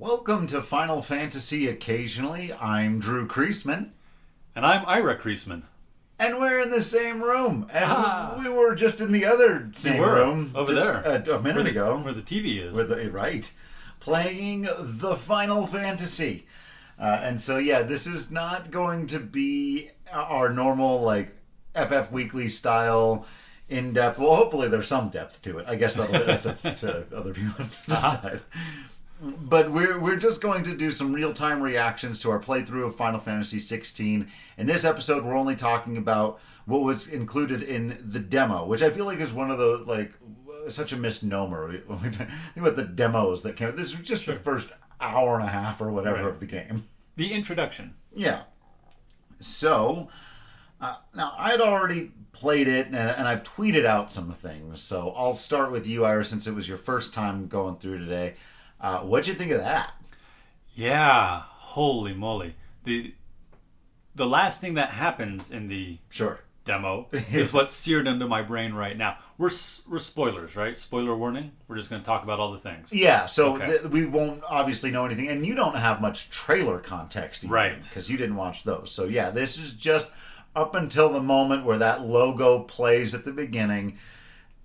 Welcome to Final Fantasy Occasionally. I'm Drew Kreisman. And I'm Ira Kreisman. And we're in the same room. And we were just in the other same room. Over there. A minute ago. Where the TV is. Right. Playing the Final Fantasy. And so, this is not going to be our normal, FF Weekly style in-depth. Well, hopefully there's some depth to it. I guess that's up to other people to decide. But we're just going to do some real-time reactions to our playthrough of Final Fantasy XVI. In this episode, we're only talking about what was included in the demo, which I feel like is one of the, such a misnomer. When we think about the demos that came out. This is just the first hour and a half or whatever of the game. The introduction. Yeah. So, now I'd already played it, and I've tweeted out some things. So I'll start with you, Ira, since it was your first time going through today. What'd you think of that? Yeah, holy moly. The last thing that happens in the demo is what's seared into my brain right now. We're spoilers, right? Spoiler warning. We're just going to talk about all the things. Yeah, so we won't obviously know anything. And you don't have much trailer context either, right? Because you didn't watch those. So yeah, this is just up until the moment where that logo plays at the beginning.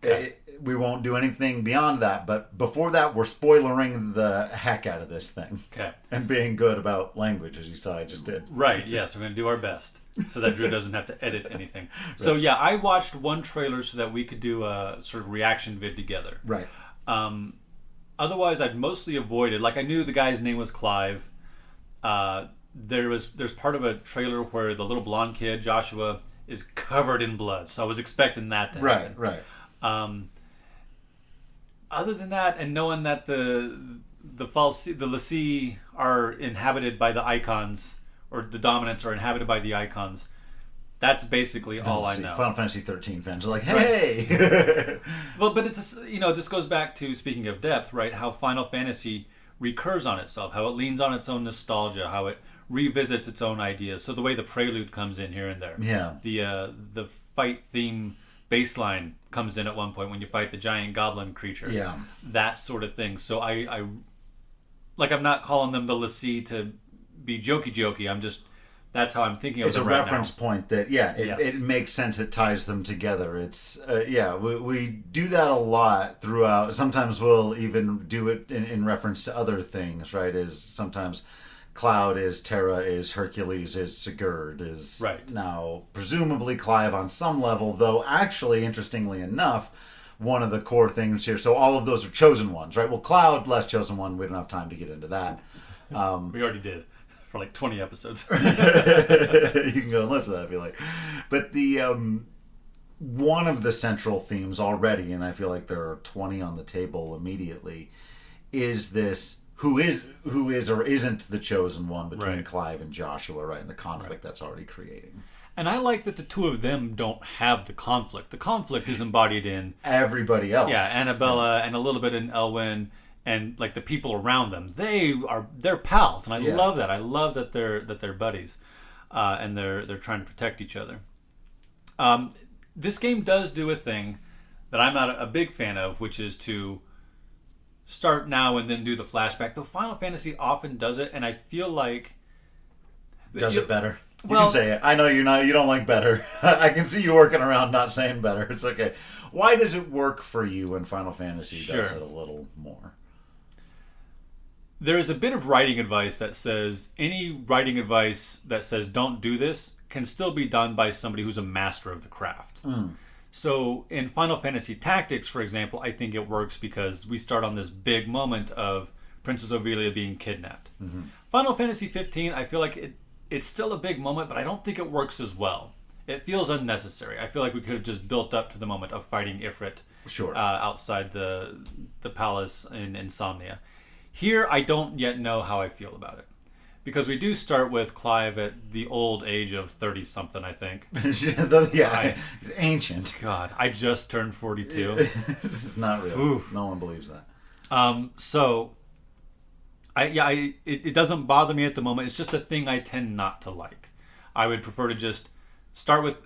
Okay. We won't do anything beyond that, but before that, we're spoilering the heck out of this thing. Okay. And being good about language, as you saw I just did. Right, yes, we're going to do our best so that Drew doesn't have to edit anything. Right. So yeah, I watched one trailer so that we could do a sort of reaction vid together. Right. Otherwise, I'd mostly avoided, I knew the guy's name was Clive. There's part of a trailer where the little blonde kid, Joshua, is covered in blood, so I was expecting that to happen. Right. Other than that, and knowing that the l'Cie are inhabited by the icons, or the dominants are inhabited by the icons, that's basically all I know. Final Fantasy XIII fans are like, hey! Right. Well, but it's this goes back to, speaking of depth, right? How Final Fantasy recurs on itself, how it leans on its own nostalgia, how it revisits its own ideas. So the way the prelude comes in here and there. Yeah. The fight theme baseline comes in at one point when you fight the giant goblin creature. Yeah. That sort of thing. So I'm not calling them the l'Cie to be jokey. I'm just, that's how I'm thinking of them right now. It's a reference point that, it makes sense. It ties them together. It's, we do that a lot throughout. Sometimes we'll even do it in reference to other things, right? Is sometimes Cloud is Terra, is Hercules, is Sigurd, is now presumably Clive on some level, though actually, interestingly enough, one of the core things here, so all of those are chosen ones, right? Well, Cloud, less chosen one, we don't have time to get into that. We already did for 20 episodes. You can go and listen to that if you like. But the one of the central themes already, and I feel like there are 20 on the table immediately, is this who is or isn't the chosen one between Clive and Joshua, right? And the conflict that's already creating. And I like that the two of them don't have the conflict. The conflict is embodied in everybody else. Yeah, Annabella and a little bit in Elwyn and the people around them. They're pals, and I love that. I love that they're buddies, and they're trying to protect each other. This game does do a thing that I'm not a big fan of, which is to start now and then do the flashback. Though Final Fantasy often does it, and I feel like does it better. You can say it. I know you don't like better. I can see you working around not saying better. It's okay. Why does it work for you when Final Fantasy does it a little more? There is a bit of writing advice that says don't do this can still be done by somebody who's a master of the craft. So in Final Fantasy Tactics, for example, I think it works because we start on this big moment of Princess Ophelia being kidnapped. Mm-hmm. Final Fantasy 15, I feel like it's still a big moment, but I don't think it works as well. It feels unnecessary. I feel like we could have just built up to the moment of fighting Ifrit outside the palace in Insomnia. Here, I don't yet know how I feel about it. Because we do start with Clive at the old age of 30-something, I think. He's ancient. God, I just turned 42. This is not real. Oof. No one believes that. It doesn't bother me at the moment. It's just a thing I tend not to like. I would prefer to just start at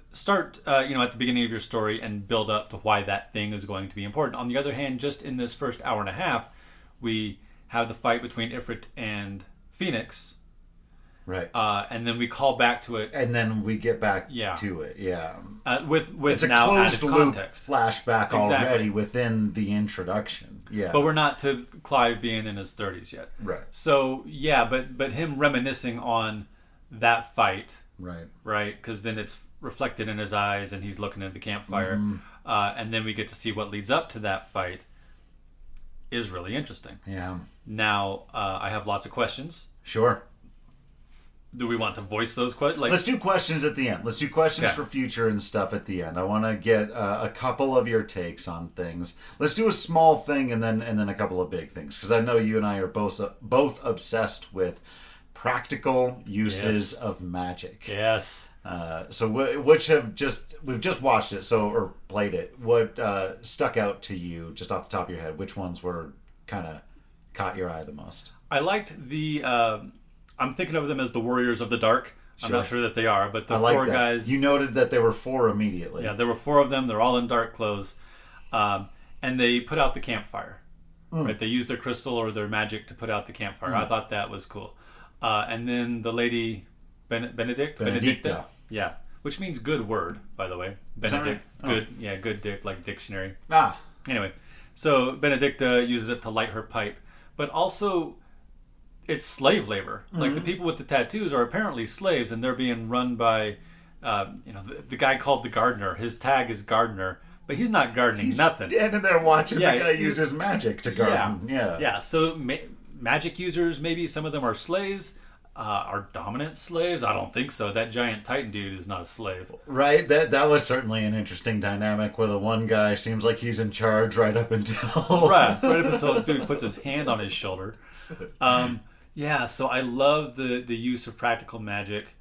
the beginning of your story and build up to why that thing is going to be important. On the other hand, just in this first hour and a half, we have the fight between Ifrit and Phoenix. Right. And then we call back to it. And then we get back Yeah. to it. Yeah. With It's a now closed added loop context. flashback Exactly. already within the introduction. Yeah. But we're not to Clive being in his 30s yet. Right. So, yeah, but him reminiscing on that fight, Right. right? Because then it's reflected in his eyes and he's looking at the campfire. Mm-hmm. And then we get to see what leads up to that fight is really interesting. Yeah. Now, I have lots of questions. Sure. Do we want to voice those questions? Let's do questions at the end. Let's do questions Okay. for future and stuff at the end. I want to get a couple of your takes on things. Let's do a small thing and then a couple of big things, because I know you and I are both obsessed with practical uses of magic. Yes. So we've just watched it, or played it. What stuck out to you just off the top of your head? Which ones were kind of caught your eye the most? I liked the... I'm thinking of them as the Warriors of the Dark. I'm Sure. not sure that they are, but the I like four that. guys... You noted that there were 4 immediately. Yeah, there were 4 of them. They're all in dark clothes. And they put out the campfire. Right? They used their crystal or their magic to put out the campfire. I thought that was cool. And then the lady Benedicta. Yeah. Which means good word, by the way. Benedict. Right? Good. Yeah, good dick, like dictionary. Ah. Anyway, so Benedicta uses it to light her pipe. But also, it's slave labor. Like, the people with the tattoos are apparently slaves, and they're being run by, the guy called the gardener. His tag is gardener, but he's not gardening nothing. Standing there watching Yeah, the guy use his magic to garden. Yeah. Yeah, so magic users, maybe some of them are slaves. Are dominant slaves? I don't think so. That giant Titan dude is not a slave. Right? That was certainly an interesting dynamic where the one guy seems like he's in charge right up until... right up until the dude puts his hand on his shoulder. Yeah, so I love the use of practical magic,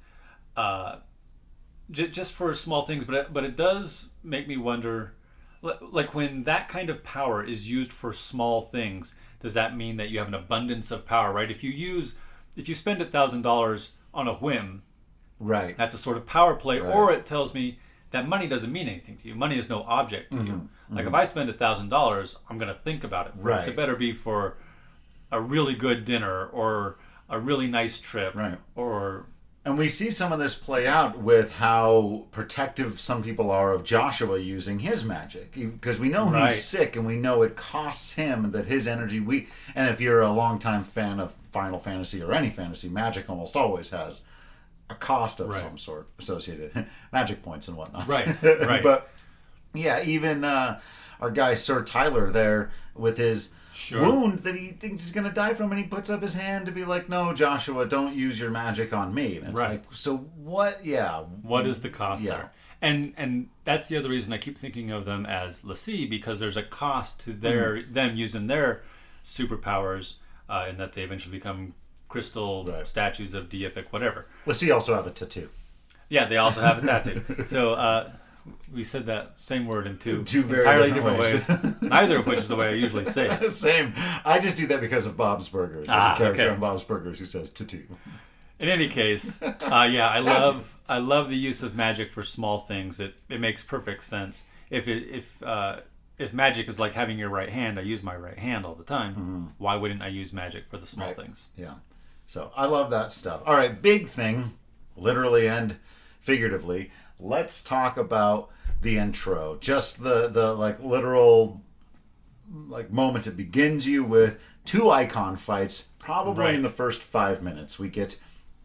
just for small things, but it does make me wonder, like when that kind of power is used for small things, does that mean that you have an abundance of power, right? If you spend $1,000 on a whim, Right. that's a sort of power play, Right. or it tells me that money doesn't mean anything to you. Money is no object to you. Like if I spend $1,000, I'm going to think about it first. Right. It better be for a really good dinner or a really nice trip, Right. or And we see some of this play out with how protective some people are of Joshua using his magic. Because we know Right. he's sick and we know it costs him, that his energy... And if you're a longtime fan of Final Fantasy or any fantasy, magic almost always has a cost of Right. some sort associated. Magic points and whatnot. Right, right. But, yeah, even our guy Sir Tyler there with his... Sure. wound that he thinks he's going to die from, and he puts up his hand to be like, no, Joshua, don't use your magic on me. And it's Right. like, so what? Yeah. what is the cost Yeah. there? And that's the other reason I keep thinking of them as l'Cie, because there's a cost to them using their superpowers, in that they eventually become crystal Right. statues of deific whatever. Let's see, also have a tattoo. Yeah, they also have a tattoo. So we said that same word in two very entirely different different ways. Neither of which is the way I usually say it. Same. I just do that because of Bob's Burgers. There's a character on Bob's Burgers who says tattoo. In any case, yeah, I love the use of magic for small things. It makes perfect sense. If magic is like having your right hand, I use my right hand all the time. Why wouldn't I use magic for the small things? Yeah. So I love that stuff. All right, big thing, literally and figuratively. Let's talk about the intro. Just the like literal like moments. It begins you with 2 icon fights, probably in the first 5 minutes. We get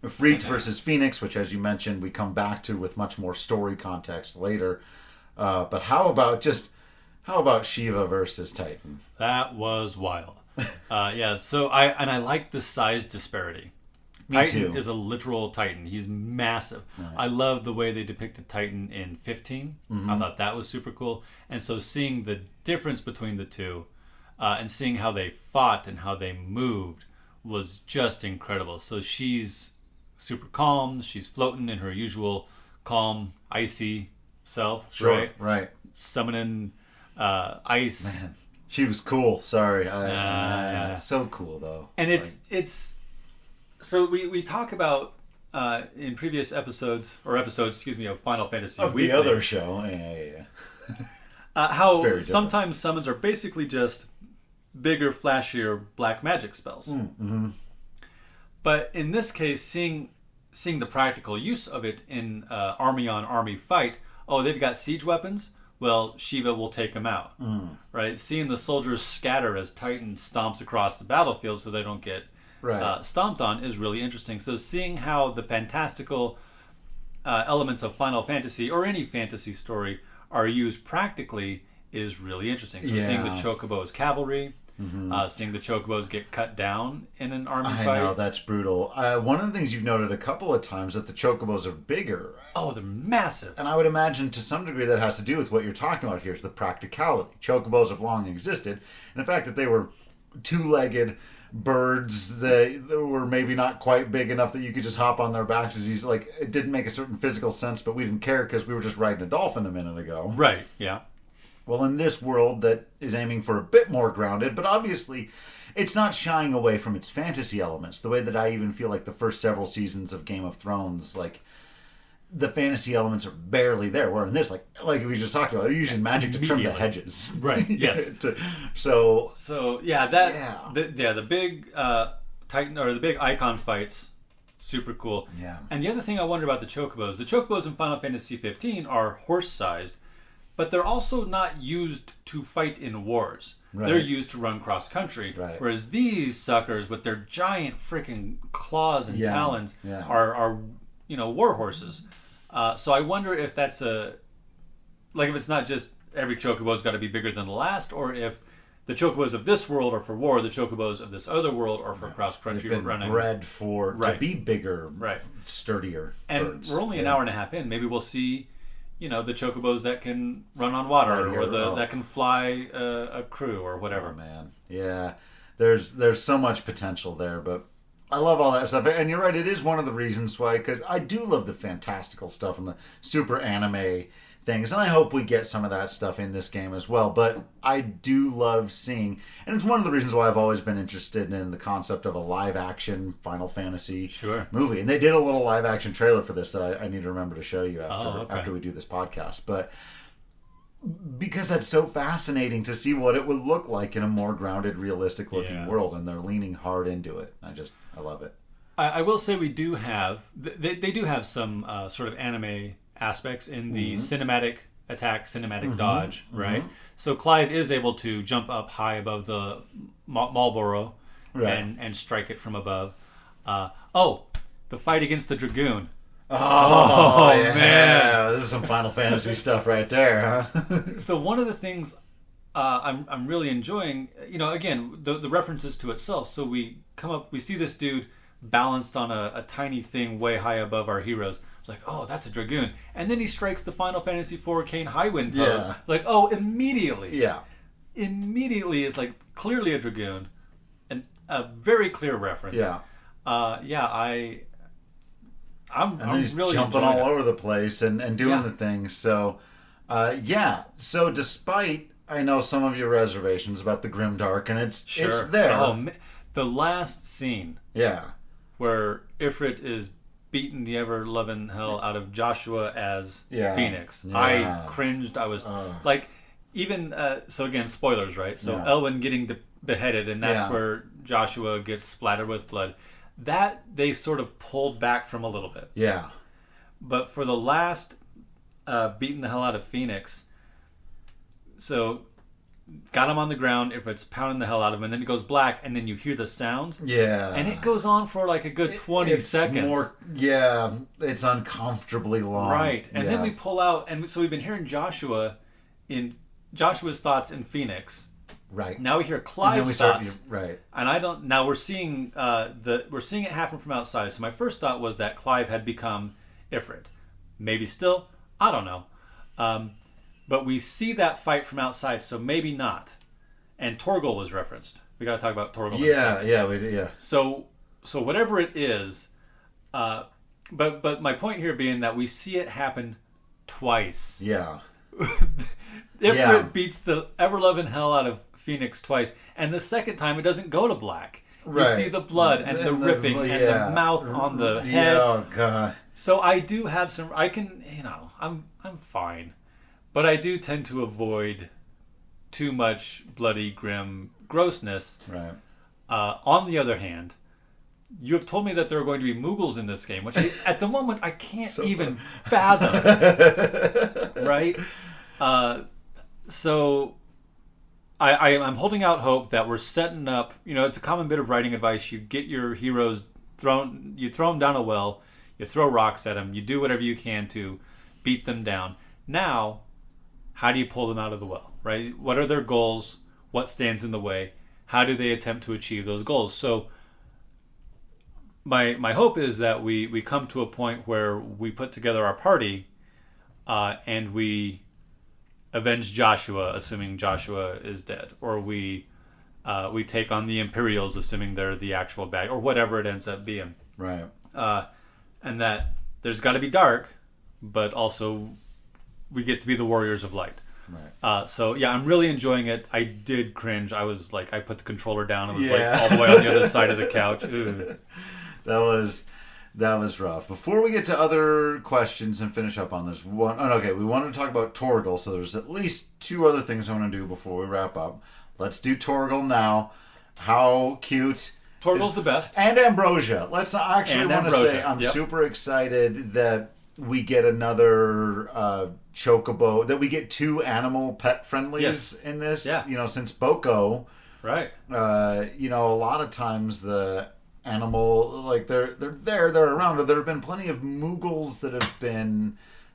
Freet versus Phoenix, which, as you mentioned, we come back to with much more story context later. But how about Shiva versus Titan? That was wild. Yeah, so I like the size disparity. Titan too. is a literal Titan. He's massive. Right. I love the way they depicted Titan in 15. I thought that was super cool. And so seeing the difference between the two, and seeing how they fought and how they moved was just incredible. So she's super calm. She's floating in her usual calm, icy self. Sure, right. Summoning ice. Man, she was cool. Sorry. Yeah. So cool, though. And it's... So we talk about in previous episodes of Final Fantasy of Weekly, the other show, yeah. how sometimes summons are basically just bigger, flashier black magic spells. Mm-hmm. But in this case, seeing the practical use of it in army on army fight, oh, they've got siege weapons. Well, Shiva will take them out, right? Seeing the soldiers scatter as Titan stomps across the battlefield so they don't get stomped on is really interesting. So seeing how the fantastical elements of Final Fantasy or any fantasy story are used practically is really interesting. So seeing the Chocobo's cavalry, seeing the Chocobos get cut down in an army fight. I know, that's brutal. One of the things you've noted a couple of times that the Chocobos are bigger. Oh, they're massive. And I would imagine to some degree that has to do with what you're talking about here, is the practicality. Chocobos have long existed. And the fact that they were two-legged birds that were maybe not quite big enough that you could just hop on their backs is easy. Like, it didn't make a certain physical sense, but we didn't care because we were just riding a dolphin a minute ago. Right, yeah. Well, in this world that is aiming for a bit more grounded, but obviously it's not shying away from its fantasy elements, the way that I even feel like the first several seasons of Game of Thrones, like, the fantasy elements are barely there. Where in this, like we just talked about, they're using magic to trim the hedges. Right, yes. The big Titan, or the big icon fights, super cool. Yeah. And the other thing I wonder about the Chocobos in Final Fantasy XV are horse-sized, but they're also not used to fight in wars. Right. They're used to run cross-country. Right. Whereas these suckers, with their giant freaking claws and talons, are war horses. So I wonder if that's if it's not just every Chocobo's got to be bigger than the last, or if the Chocobos of this world are for war, the Chocobos of this other world are for cross-country running. They've been bred to be bigger, sturdier and birds. We're only an hour and a half in. Maybe we'll see, the Chocobos that can run on water, or that can fly a crew, or whatever. Oh, man. Yeah. There's so much potential there, but I love all that stuff. And you're right, it is one of the reasons why, because I do love the fantastical stuff and the super anime things, and I hope we get some of that stuff in this game as well. But I do love seeing, and it's one of the reasons why I've always been interested in the concept of a live-action Final Fantasy movie. And they did a little live-action trailer for this that I need to remember to show you after we do this podcast. But because that's so fascinating to see what it would look like in a more grounded, realistic-looking world, and they're leaning hard into it. I love it. I will say we do have, they do have some sort of anime aspects in the cinematic attack, cinematic dodge, right? So Clive is able to jump up high above the Marlboro and strike it from above. The fight against the Dragoon. Oh man, this is some Final Fantasy stuff right there, huh? So one of the things I'm really enjoying, again, the references to itself. So we see this dude balanced on a tiny thing way high above our heroes. It's like, oh, that's a Dragoon. And then he strikes the Final Fantasy IV Kane Highwind pose. Yeah. Like, oh, immediately. Yeah. Immediately is like clearly a Dragoon. And a very clear reference. Yeah. I'm really jumping all over the place and doing the things. So, So despite, I know, some of your reservations about the Grimdark, and it's there. Oh, the last scene. Yeah. Where Ifrit is beating the ever-loving hell out of Joshua as Phoenix. Yeah. I cringed. I was even, so again, spoilers, right? So Elwyn getting beheaded, and that's where Joshua gets splattered with blood. That they sort of pulled back from a little bit. Yeah. But for the last beating the hell out of Phoenix, so got him on the ground, if it's pounding the hell out of him, and then it goes black, and then you hear the sounds. Yeah. And it goes on for like a good 20 seconds. It's uncomfortably long. Right. And then we pull out, and so we've been hearing Joshua's thoughts in Phoenix. Right. Now we hear Clive's thoughts. Right. And now we're seeing it happen from outside. So my first thought was that Clive had become Ifrit. Maybe still, I don't know. But we see that fight from outside, so maybe not. And Torgal was referenced. We got to talk about Torgal. Yeah. So whatever it is, but my point here being that we see it happen twice. Yeah. Ifrit beats the ever-loving hell out of Phoenix twice, and the second time it doesn't go to black. Right. You see the blood and the ripping and the mouth on the head. Oh god. So I do have some. I can, I'm fine, but I do tend to avoid too much bloody, grim, grossness. Right. On the other hand, you have told me that there are going to be Moogles in this game, which at the moment I can't even fathom. Right? So I'm holding out hope that we're setting up. It's a common bit of writing advice. You get your heroes you throw them down a well, you throw rocks at them, you do whatever you can to beat them down. Now, how do you pull them out of the well? Right? What are their goals? What stands in the way? How do they attempt to achieve those goals? So my hope is that we come to a point where we put together our party and we avenge Joshua, assuming Joshua is dead, or we take on the Imperials, assuming they're the actual bad, or whatever it ends up being. Right. And that there's got to be dark, but also we get to be the warriors of light. Right. So yeah, I'm really enjoying it. I did cringe. I was like, I put the controller down and was like all the way on the other side of the couch. Ooh. That was rough. Before we get to other questions and finish up on this one, we wanted to talk about Torgal. So there's at least two other things I want to do before we wrap up. Let's do Torgal now. How cute! Torgal's the best. And Ambrosia. Let's actually want to say I'm Yep. super excited that we get another chocobo, that we get two animal pet friendlies in this. Yeah. Since Boko, Right. a lot of times the animal, like they're around. There have been plenty of Moogles that have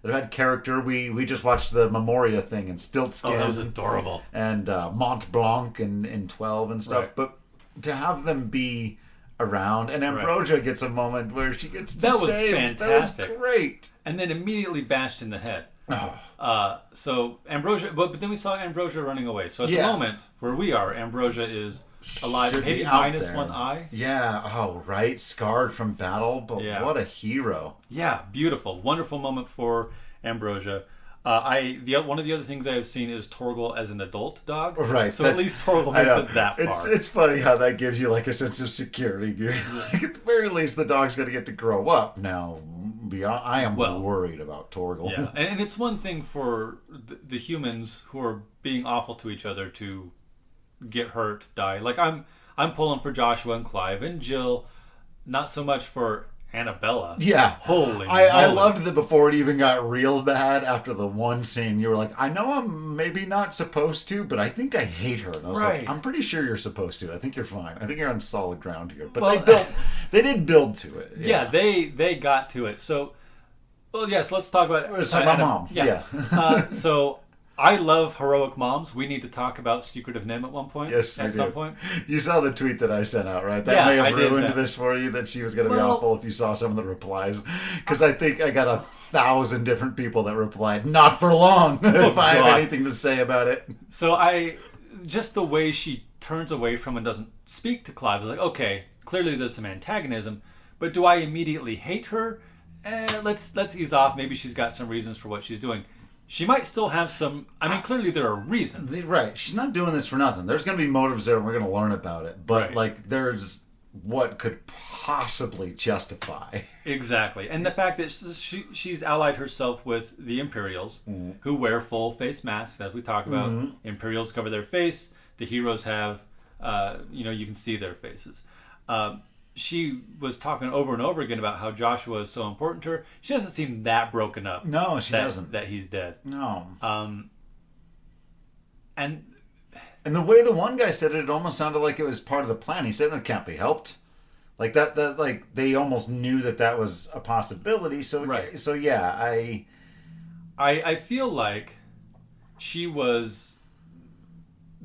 had character. We just watched the Memoria thing and Stiltskin. Oh, that was adorable. And Mont Blanc in 12 and stuff. Right. But to have them be around, and Ambrosia gets a moment where she gets to That was save. fantastic. That was great. And then immediately bashed in the head. Oh. So Ambrosia, but then we saw Ambrosia running away. So at the moment where we are, Ambrosia is alive, Should maybe be out minus there. one eye. Yeah. Oh, right. Scarred from battle, but what a hero. Yeah, beautiful, wonderful moment for Ambrosia. One of the other things I have seen is Torgal as an adult dog. Right. So at least Torgal makes it that far. It's funny how that gives you like a sense of security. Like at the very least, the dog's going to get to grow up. Now, I am worried about Torgal. Yeah, and it's one thing for the humans who are being awful to each other to get hurt, die. Like I'm pulling for Joshua and Clive and Jill, not so much for Annabella. Yeah. Holy I moly. loved that before it even got real bad, after the one scene, you were like, I know I'm maybe not supposed to, but I think I hate her. And I was like, I'm pretty sure you're supposed to. I think you're fine. I think you're on solid ground here. But they did build to it. Yeah, they got to it. So, yes, let's talk about So my mom. Yeah. So I love heroic moms. We need to talk about Secret of Nim at one point. Yes, at some point. You saw the tweet that I sent out, right? That may have ruined that. this for you, that she was going to be awful if you saw some of the replies. Because I think I got 1,000 different people that replied, not for long, if I have anything to say about it. So just the way she turns away from and doesn't speak to Clive is like, okay, clearly there's some antagonism, but do I immediately hate her? Let's ease off. Maybe she's got some reasons for what she's doing. She might still have some. I mean, clearly there are reasons. Right. She's not doing this for nothing. There's going to be motives there, and we're going to learn about it. But, there's what could possibly justify. Exactly. And the fact that she's allied herself with the Imperials, who wear full face masks, as we talk about. Imperials cover their face. The heroes have, you can see their faces. She was talking over and over again about how Joshua is so important to her. She doesn't seem that broken up. No, she doesn't. That he's dead. No. And the way the one guy said it, it almost sounded like it was part of the plan. He said it can't be helped. Like that like they almost knew that was a possibility. So so yeah, I feel like she was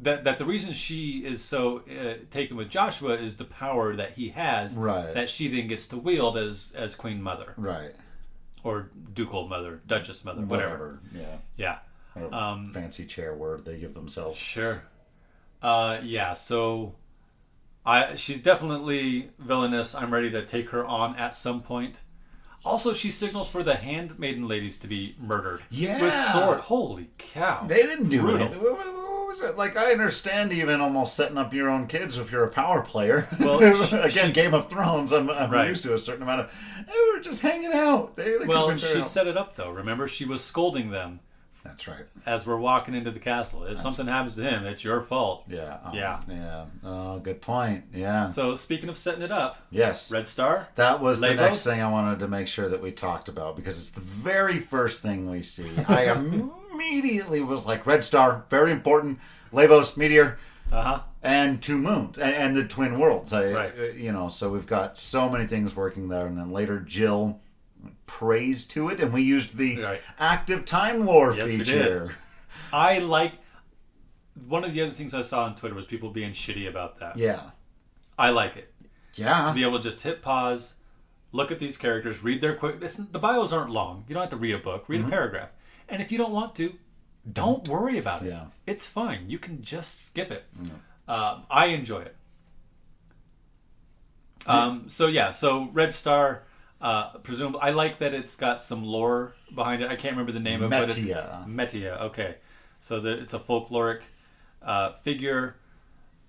that the reason she is so taken with Joshua is the power that he has, that she then gets to wield as Queen Mother, or Ducal Mother, Duchess Mother, whatever. Yeah. Fancy chair word they give themselves. Sure. So she's definitely villainous. I'm ready to take her on at some point. Also, she signaled for the handmaiden ladies to be murdered. Yeah. With sword. Holy cow. They didn't do anything. What was it? Like, I understand even almost setting up your own kids if you're a power player. Well, again, Game of Thrones, I'm used to a certain amount of... They were just hanging out. They she set it up, though. Remember, she was scolding them That's right. As we're walking into the castle. If something happens to him, it's your fault. Yeah. Yeah. Oh, good point. Yeah. So speaking of setting it up, Yes. Red Star. That was the Levos? next thing I wanted to make sure that we talked about because it's the very first thing we see. I immediately was like, Red Star, very important. Levos, meteor, and two moons, and the twin worlds. Right. So we've got so many things working there, and then later Jill prays to it, and we used the active Time Lore Yes, feature. we did. I like. One of the other things I saw on Twitter was people being shitty about that. Yeah. I like it. Yeah. To be able to just hit pause, look at these characters, read their quick. The bios aren't long. You don't have to read a book. Read a paragraph. And if you don't want to, don't worry about it. Yeah. It's fine. You can just skip it. I enjoy it. So Red Star, presumably, I like that it's got some lore behind it. I can't remember the name of it, but it's Metia. Okay, so it's a folkloric figure.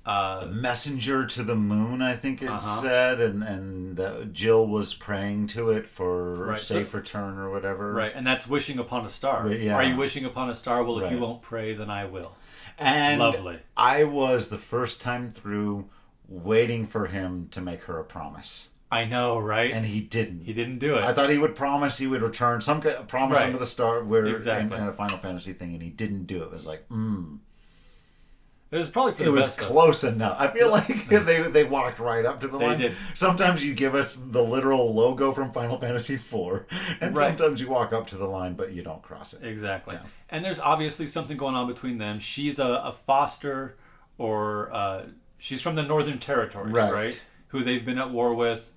The messenger to the moon, I think it said, and Jill was praying to it for safe return or whatever. Right, and that's wishing upon a star. Yeah. Are you wishing upon a star? Well, if you won't pray, then I will. And lovely. I was the first time through waiting for him to make her a promise. I know, right? And he didn't. He didn't do it. I thought he would promise he would return some promise under the star where in a Final Fantasy thing, and he didn't do it. It was like, It was probably for the best. It was close enough. I feel like they walked right up to the line. They did. Sometimes you give us the literal logo from Final Fantasy IV, and sometimes you walk up to the line, but you don't cross it. Exactly. Yeah. And there's obviously something going on between them. She's a foster, or she's from the Northern Territories, right? Who they've been at war with,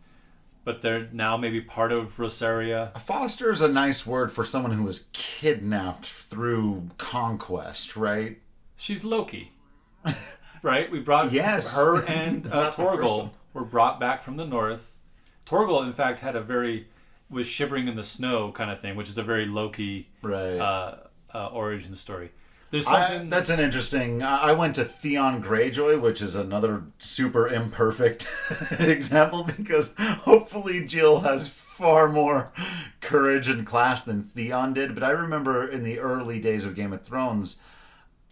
but they're now maybe part of Rosaria. A foster is a nice word for someone who was kidnapped through conquest, right? She's Loki. Right? We brought her and Torgal were brought back from the north. Torgal, in fact, was shivering in the snow kind of thing, which is a very Loki origin story. There's something that's an interesting. I went to Theon Greyjoy, which is another super imperfect example, because hopefully Jill has far more courage and class than Theon did. But I remember in the early days of Game of Thrones,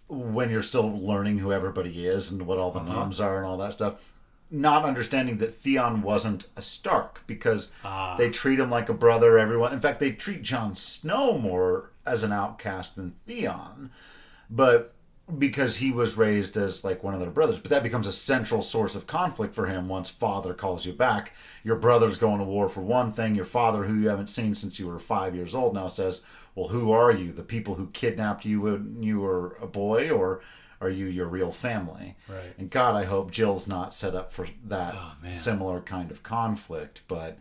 when you're still learning who everybody is and what all the names are and all that stuff, not understanding that Theon wasn't a Stark, because they treat him like a brother. In fact, they treat Jon Snow more as an outcast than Theon, but because he was raised as like one of their brothers. But that becomes a central source of conflict for him once father calls you back. Your brother's going to war for one thing. Your father, who you haven't seen since you were 5 years old, now says, well, who are you? The people who kidnapped you when you were a boy, or are you your real family? Right. And God, I hope Jill's not set up for that similar kind of conflict. But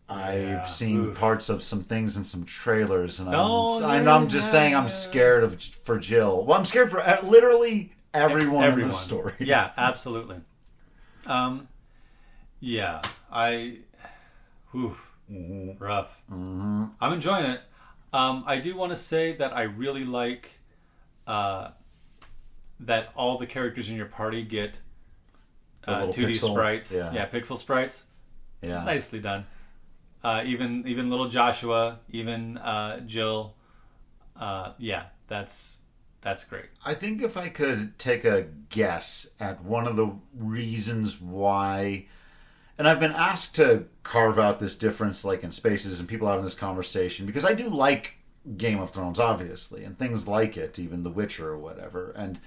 I've seen parts of some things in some trailers, and I'm just saying I'm scared for Jill. Well, I'm scared for literally everyone in the story. Yeah, absolutely. Rough. Mm-hmm. I'm enjoying it. I do want to say that I really like that all the characters in your party get 2D sprites. Yeah, pixel sprites. Yeah, nicely done. Even little Joshua, even Jill. That's great. I think if I could take a guess at one of the reasons why, and I've been asked to carve out this difference, like in Spaces, and people having this conversation, because I do like Game of Thrones, obviously, and things like it, even The Witcher or whatever. And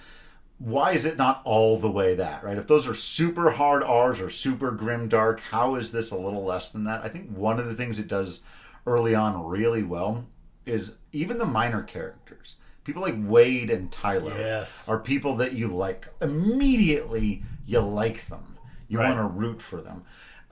why is it not all the way that, right? If those are super hard R's or super grim dark, how is this a little less than that? I think one of the things it does early on really well is even the minor characters. People like Wade and Tyler are people that you like. Immediately, you like them. You want to root for them.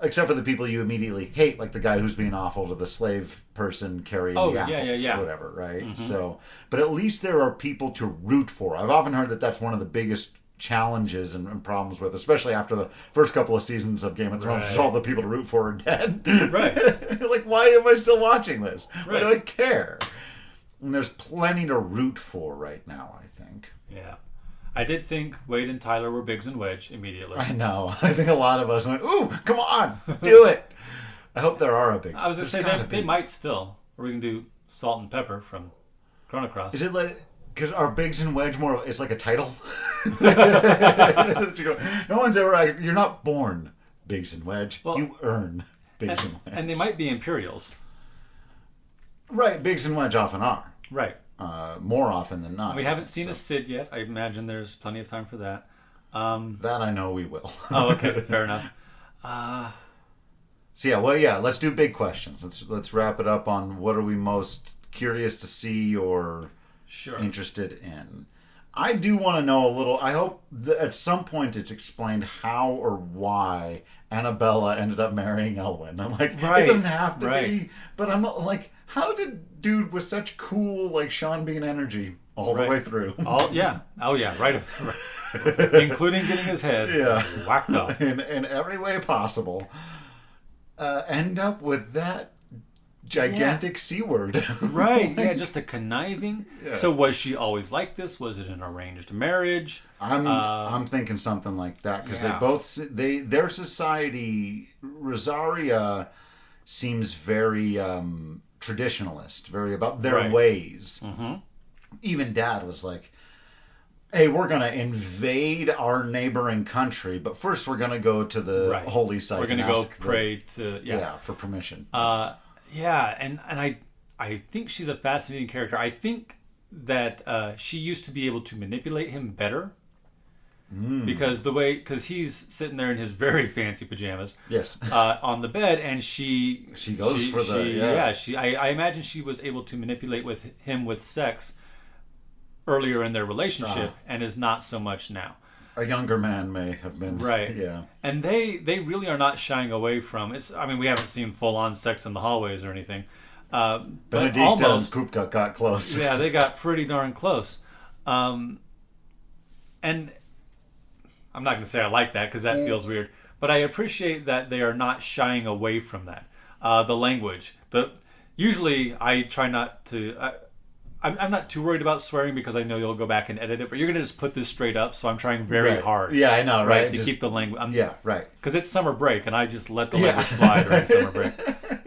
Except for the people you immediately hate, like the guy who's being awful to the slave person carrying the apples or whatever, right? Mm-hmm. So, but at least there are people to root for. I've often heard that that's one of the biggest challenges and problems with, especially after the first couple of seasons of Game of Thrones, is all the people to root for are dead. Right. You're like, why am I still watching this? Why do I care? And there's plenty to root for right now, I think. Yeah. I did think Wade and Tyler were Biggs and Wedge immediately. I know. I think a lot of us went, ooh, come on, do it. I hope there are a Biggs. I was going to say they might still. Or we can do Salt and Pepper from Chrono Cross. Is it like... Because are Biggs and Wedge more... It's like a title? No one's ever... Like, you're not born Biggs and Wedge. Well, you earn Biggs and Wedge. And they might be Imperials. Right. Biggs and Wedge often are. Right. More often than not. We haven't seen a Sid yet. I imagine there's plenty of time for that. That I know we will. Oh, okay. Fair enough. So let's do big questions. Let's wrap it up on what are we most curious to see or interested in. I do want to know a little. I hope that at some point it's explained how or why Annabella ended up marrying Elwyn. I'm like, it doesn't have to be, but I'm like, how did dude with such cool like Sean Bean energy all the way through? Oh yeah, right. Including getting his head whacked off in every way possible. End up with that gigantic C word. Right, just a conniving. Yeah. So was she always like this? Was it an arranged marriage? I'm thinking something like that because their society, Rosaria seems very traditionalist, very about their ways. Mm-hmm. Even Dad was like, hey, we're going to invade our neighboring country, but first we're going to go to the holy site. We're going to go pray for permission. And I think she's a fascinating character. I think that she used to be able to manipulate him better because he's sitting there in his very fancy pajamas, on the bed, and she goes for I imagine she was able to manipulate him with sex earlier in their relationship and is not so much now. A younger man may have been. Right. Yeah. And they really are not shying away from it. I mean, we haven't seen full-on sex in the hallways or anything. Benedicta and Kupka got close. Yeah, they got pretty darn close. And I'm not going to say I like that because that feels weird. But I appreciate that they are not shying away from that. The language. Usually I try not to... I'm not too worried about swearing because I know you'll go back and edit it, but you're going to just put this straight up, so I'm trying very hard. Yeah, I know, right? To keep the language... right. Because it's summer break, and I just let the language fly during summer break.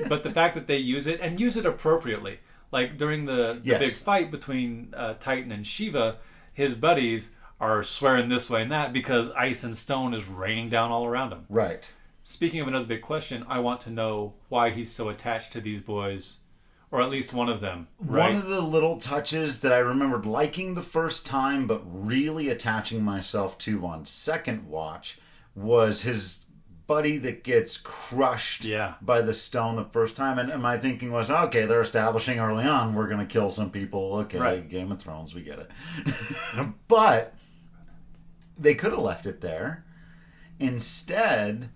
But the fact that they use it, and use it appropriately, like during the big fight between Titan and Shiva, his buddies are swearing this way and that because ice and stone is raining down all around him. Right. Speaking of another big question, I want to know why he's so attached to these boys... Or at least one of them, right? One of the little touches that I remembered liking the first time, but really attaching myself to on second watch, was his buddy that gets crushed by the stone the first time. And my thinking was, okay, they're establishing early on, we're going to kill some people. Okay, Game of Thrones, we get it. But they could have left it there. Instead...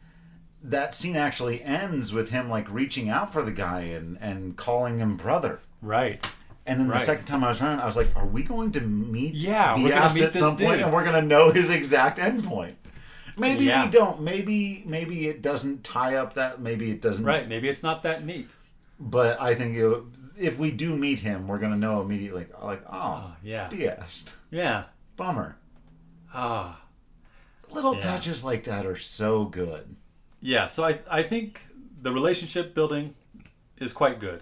that scene actually ends with him like reaching out for the guy and calling him brother. Right. And then the second time I was around, I was like, are we going to meet Diaz at some point and we're going to know his exact endpoint? Maybe we don't. Maybe it doesn't tie up that. Maybe it doesn't. Right. Maybe it's not that neat. But I think if we do meet him, we're going to know immediately. Like, Diaz. Yeah. Bummer. Little touches like that are so good. Yeah, so I think the relationship building is quite good.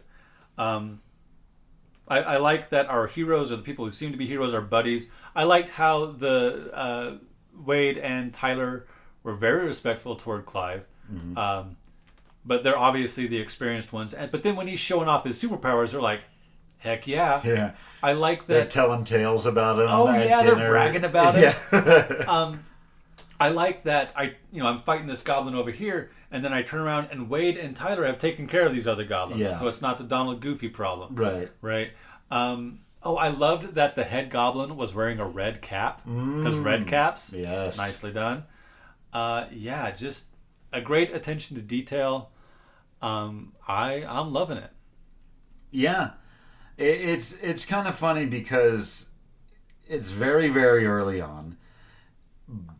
I like that our heroes, or the people who seem to be heroes, are buddies. I liked how the Wade and Tyler were very respectful toward Clive. Mm-hmm. But they're obviously the experienced ones. But then when he's showing off his superpowers, they're like, heck yeah. Yeah. I like that. They're telling tales about him. Oh, yeah, dinner. they're bragging about it. Yeah. I like that I'm fighting this goblin over here, and then I turn around and Wade and Tyler have taken care of these other goblins. Yeah. So it's not the Donald Goofy problem. Right. Right. I loved that the head goblin was wearing a red cap. Because red caps. Yes. Nicely done. Just a great attention to detail. I'm loving it. Yeah. It's kind of funny because it's very, very early on.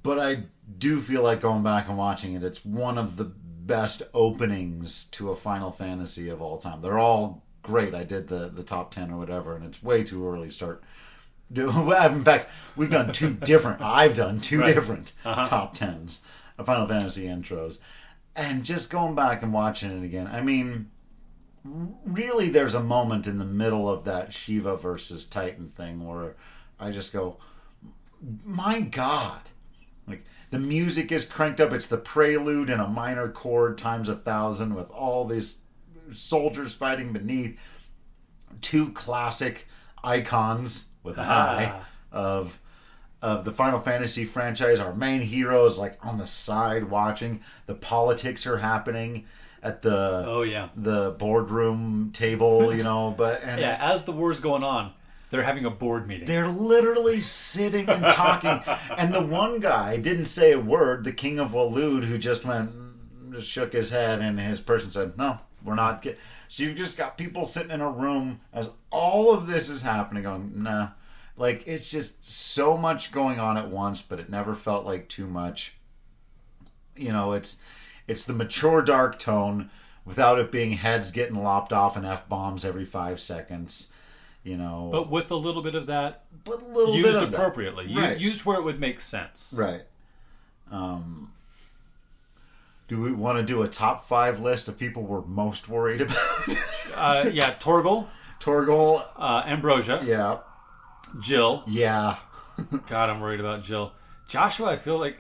But I do feel like going back and watching it, it's one of the best openings to a Final Fantasy of all time. They're all great. I did the top 10 or whatever, and it's way too early to start doing. In fact, we've done two different. I've done two different top 10s of Final Fantasy intros. And just going back and watching it again, I mean, really, there's a moment in the middle of that Shiva versus Titan thing where I just go, my God. Like, the music is cranked up. It's the prelude in a minor chord times 1,000 with all these soldiers fighting beneath. Two classic icons with an eye of the Final Fantasy franchise. Our main hero is like on the side watching. The politics are happening at the boardroom table, as the war's going on, they're having a board meeting. They're literally sitting and talking. And the one guy didn't say a word, the King of Waloed, who just shook his head, and his person said, no, we're not. So you've just got people sitting in a room as all of this is happening going, nah. Like, it's just so much going on at once, but it never felt like too much. It's the mature dark tone without it being heads getting lopped off and F-bombs every 5 seconds. But with a little bit of that used used appropriately. Right. Used where it would make sense. Right. Do we want to do a top 5 list of people we're most worried about? Torgal. Ambrosia. Yeah. Jill. Yeah. God, I'm worried about Jill. Joshua, I feel like...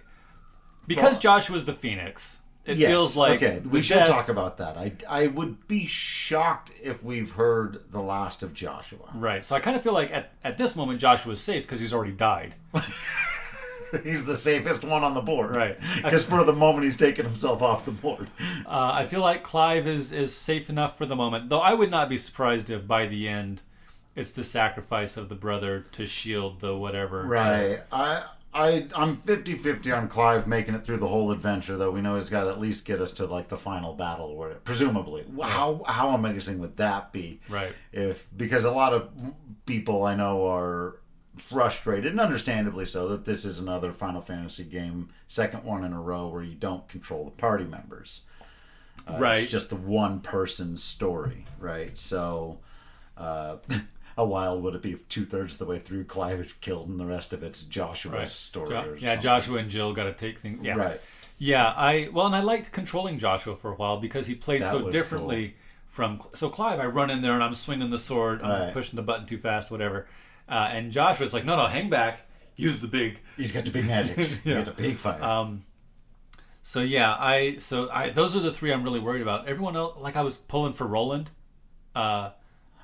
Because Joshua's the Phoenix... It feels like we should talk about that. I would be shocked if we've heard the last of Joshua. Right. So I kind of feel like at this moment Joshua's safe because he's already died. He's the safest one on the board. Right. Because for the moment he's taken himself off the board. I feel like Clive is safe enough for the moment. Though I would not be surprised if by the end it's the sacrifice of the brother to shield the whatever. Right. I'm 50-50 on Clive making it through the whole adventure, though we know he's got to at least get us to like the final battle, where presumably. How amazing would that be? Right. Because a lot of people I know are frustrated, and understandably so, that this is another Final Fantasy game, second one in a row where you don't control the party members. Right. It's just the one person's story, right? So. How wild would it be if 2/3 of the way through Clive is killed and the rest of it's Joshua's story? Joshua and Jill got to take things. Yeah, right. Yeah, and I liked controlling Joshua for a while because he plays so differently from. So Clive, I run in there and I'm swinging the sword, I'm pushing the button too fast, whatever, and Joshua's like, no, hang back, use the big. He's got the big magics. He's got the big fire. Those are the 3 I'm really worried about. Everyone else, like I was pulling for Roland.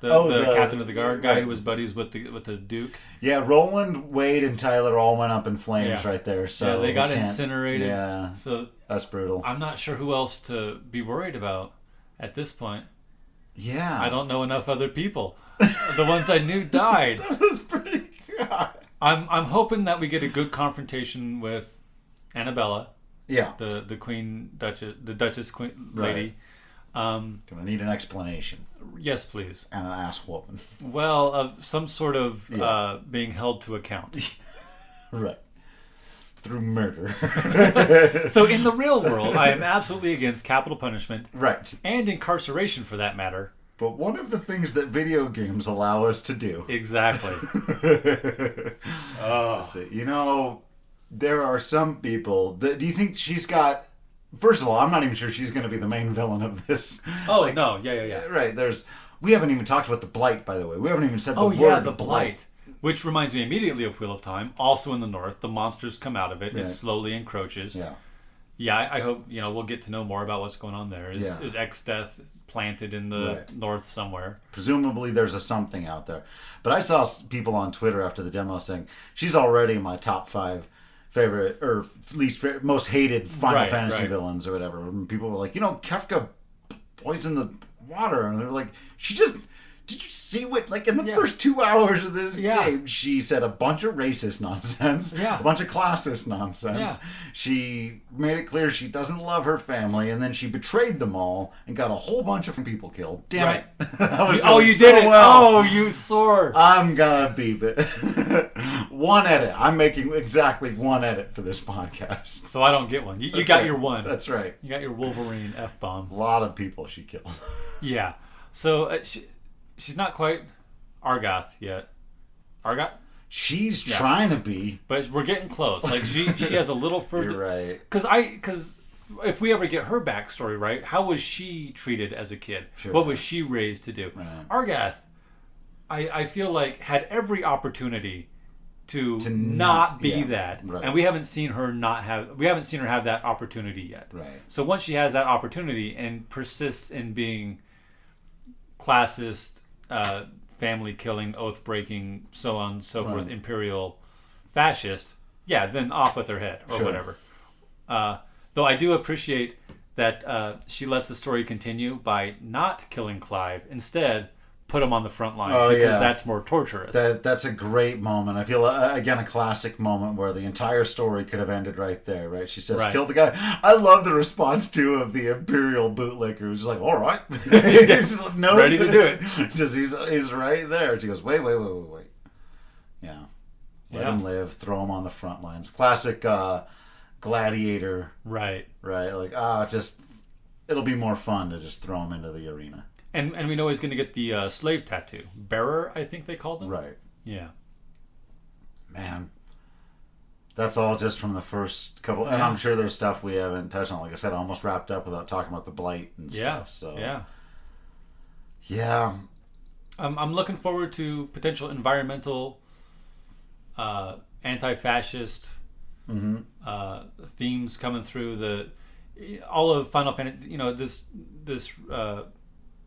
The captain of the guard guy who was buddies with the Duke. Yeah, Roland, Wade, and Tyler all went up in flames right there. So they got incinerated. Yeah, so that's brutal. I'm not sure who else to be worried about at this point. Yeah, I don't know enough other people. The ones I knew died. That was pretty good. I'm hoping that we get a good confrontation with Annabella. Yeah, the Queen Duchess, the Duchess Queen lady. Gonna need an explanation. Yes, please. And an ass whooping. Well, some sort of being held to account. Right. Through murder. So in the real world, I am absolutely against capital punishment. Right. And incarceration, for that matter. But one of the things that video games allow us to do. Exactly. There are some people that... Do you think she's got... First of all, I'm not even sure she's going to be the main villain of this. Oh, no. Yeah. Right. We haven't even talked about the Blight, by the way. We haven't even said the word. Oh, yeah, the Blight. Which reminds me immediately of Wheel of Time. Also in the north. The monsters come out of it. Right. It slowly encroaches. Yeah. Yeah, I hope, we'll get to know more about what's going on there. Is X-Death planted in the north somewhere? Presumably there's a something out there. But I saw people on Twitter after the demo saying, she's already in my top 5 favorite, or least most hated Final Fantasy villains or whatever. And people were like, Kefka poisoned the water, and they're like, did you see what, like, in the first 2 hours of this game, she said a bunch of racist nonsense, a bunch of classist nonsense. She made it clear she doesn't love her family, and then she betrayed them all and got a whole bunch of people killed. Damn it. You did it. Well. Oh, you swore. I'm gonna beep it. One edit. I'm making exactly one edit for this podcast. So I don't get one. You got your one. That's right. You got your Wolverine F-bomb. A lot of people she killed. Yeah. So she's not quite Argoth yet. Argoth? She's trying to be. But we're getting close. Like, she has a little further... You're right. Because if we ever get her backstory right, how was she treated as a kid? Sure. What was she raised to do? Right. Argath, I feel like had every opportunity to not be that, right. and we haven't seen her have that opportunity yet. Right. So once she has that opportunity and persists in being classist, family killing, oath breaking, so on and so forth, imperial fascist, then off with her head or whatever. Though I do appreciate that she lets the story continue by not killing Clive, instead put him on the front lines because that's more torturous. That's a great moment. I feel, again, a classic moment where the entire story could have ended right there, right? She says, kill the guy. I love the response, too, of the Imperial bootlicker who's just like, all right. He's like, no. Ready to do it. Just he's right there. She goes, wait. Yeah. Let him live. Throw him on the front lines. Classic gladiator. Right. Like, just, it'll be more fun to just throw him into the arena. And we know he's going to get the slave tattoo. Bearer, I think they call them. Right. Yeah. Man. That's all just from the first couple. And I'm sure there's stuff we haven't touched on. Like I said, I almost wrapped up without talking about the blight and stuff. So yeah. I'm looking forward to potential environmental, anti-fascist themes coming through. All of Final Fantasy, this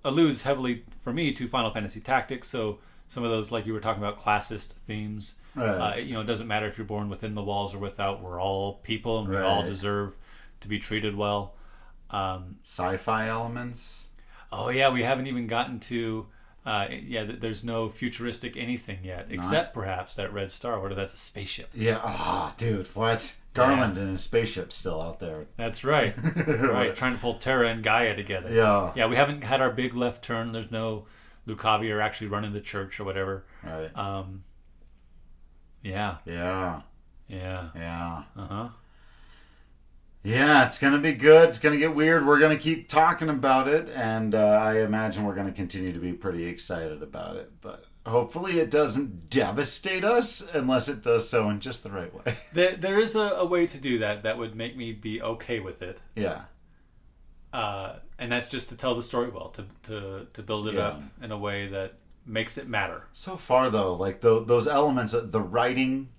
alludes heavily for me to Final Fantasy Tactics. So some of those, like you were talking about, classist themes. Right. It doesn't matter if you're born within the walls or without. We're all people, and we all deserve to be treated well. Sci-fi elements. Oh yeah, we haven't even gotten to. There's no futuristic anything yet, except perhaps that red star. What if that's a spaceship? Yeah. Oh, dude, what? Garland and his spaceship still out there. That's right. Right, trying to pull Terra and Gaia together. Yeah. Yeah, we haven't had our big left turn. There's no Lucavier actually running the church or whatever. Right. Yeah. Uh-huh. Yeah, it's going to be good. It's going to get weird. We're going to keep talking about it, and I imagine we're going to continue to be pretty excited about it. But hopefully it doesn't devastate us unless it does so in just the right way. There is a way to do that would make me be okay with it. Yeah. And that's just to tell the story well, to build it up in a way that makes it matter. So far, though, like those elements, the writing,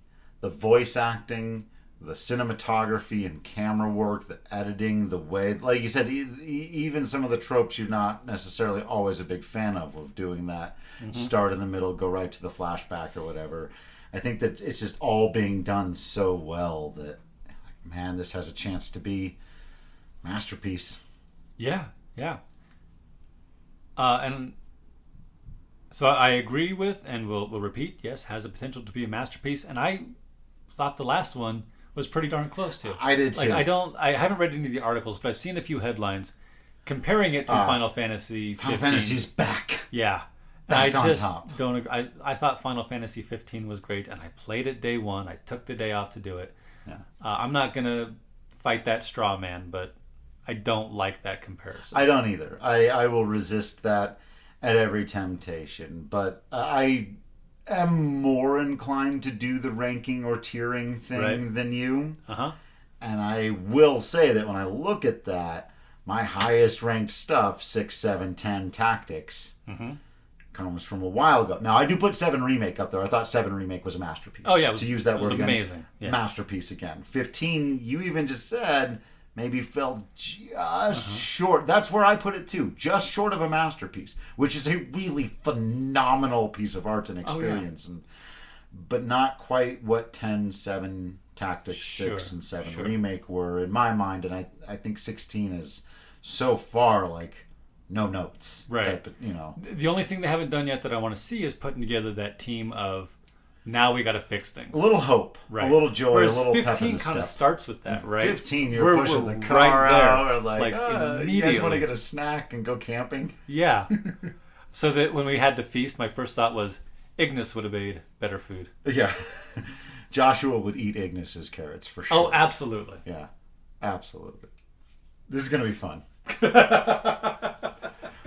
the voice acting, the cinematography and camera work, the editing, the way, like you said, even some of the tropes you're not necessarily always a big fan of doing that start in the middle, go right to the flashback or whatever. I think that it's just all being done so well that, man, this has a chance to be masterpiece. Yeah. And so I agree with, and we'll repeat, yes, has the potential to be a masterpiece. And I thought the last one was pretty darn close to. I did too. I haven't read any of the articles, but I've seen a few headlines comparing it to Final Fantasy 15. Final Fantasy's back. Yeah. Back I just on top. don't agree. I thought Final Fantasy 15 was great, and I played it day one. I took the day off to do it. Yeah. I'm not going to fight that straw man, but I don't like that comparison. I don't either. I will resist that at every temptation, but I am more inclined to do the ranking or tiering thing than you. Uh-huh. And I will say that when I look at that, my highest ranked stuff, 6, 7, 10 Tactics, comes from a while ago. Now, I do put 7 Remake up there. I thought 7 Remake was a masterpiece. Oh, yeah. To use that word again. Amazing. Yeah. Masterpiece again. 15, you even just said, maybe fell just short. That's where I put it too. Just short of a masterpiece, which is a really phenomenal piece of art and experience. But not quite what 10, 7 Tactics, 6, and 7 Remake were in my mind. And I think 16 is so far like no notes. Right. Type, The only thing they haven't done yet that I want to see is putting together that team of now we got to fix things. A little hope, a little joy, Whereas a little 15 kind of starts with that, right? 15, you're pushing the car out, or like you guys want to get a snack and go camping? Yeah. So that when we had the feast, my first thought was Ignis would have made better food. Yeah. Joshua would eat Ignis's carrots for sure. Oh, absolutely. Yeah, absolutely. This is going to be fun.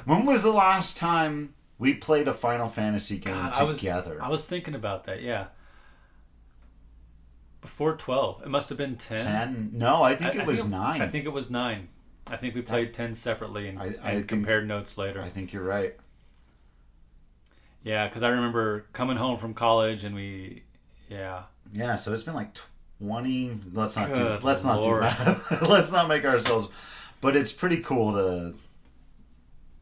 When was the last time we played a Final Fantasy game together? I was thinking about that, yeah. before 12. It must have been 10. 10? No, I think it was 9. I think it was 9. I think we played 10 separately and compared notes later. I think you're right. Yeah, because I remember coming home from college and Yeah, so it's been like 20. Let's not do Good let's Lord. not do that. Let's not make ourselves. But it's pretty cool to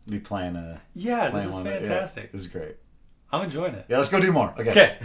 be playing Yeah, this playing is one of it. fantastic. Yeah, this is great. I'm enjoying it. Yeah, let's go do more. Okay. Okay.